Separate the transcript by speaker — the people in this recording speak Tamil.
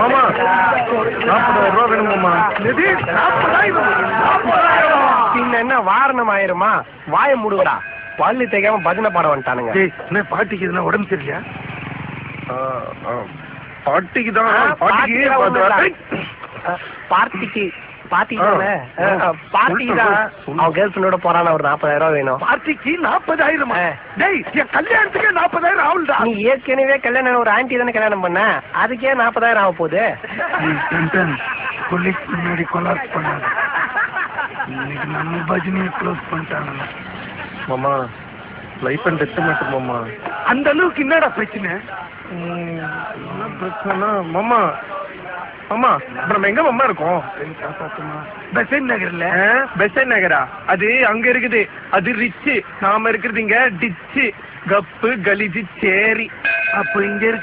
Speaker 1: மாமா 40,000 ரூபா வேணும் மாமா.
Speaker 2: 40,000 பின்ன என்ன வாரணம் ஆயிருமா? வாய மூடுங்கடா. பள்ளி தேய்க்காம பஜனை பாட வந்துட்டானுங்க.
Speaker 1: என்ன பாட்டிக்கு எதுனா உடம்பு சரியில்லையா? பாட்டிக்கு தான்
Speaker 2: பார்ட்டிக்கு தான் அவன் கேர்ள் ஃப்ரெண்டோட போறான. ஒரு 40,000 ரூபா வேணும்.
Speaker 1: பார்ட்டிக்கு 40,000? என் கல்யாணத்துக்கு 40,000 ஆகும்டா.
Speaker 2: நீ ஏற்கனவே கல்யாணம் ஒரு ஆண்டி தானே கல்யாணம் பண்ண, அதுக்கே 40,000 ஆக போகுது.
Speaker 1: போலீஸ் முன்னாடி கொலாப்ஸ் பண்ணாங்க. இன்னைக்கு நம்ம பஜனையை க்ளோஸ் பண்ணிட்டாங்க. மாமா லைஃப் அண்ட் டெத் மேட்டர் மாமா. அந்த அளவுக்கு என்னடா பிரச்சனை? என்ன பிரச்சனை மாமா? மாமா இப்ப நம்ம எங்க மாமா இருக்கோம்? பெசன் நகர்ல. பெசன் நகரா? அது அங்க இருக்குது. அது ரிச்சு. நாம இருக்கிறது இங்க டிச்சு. கப்பு கலிஜி சேரி. அப்போ இங்க இருக்கு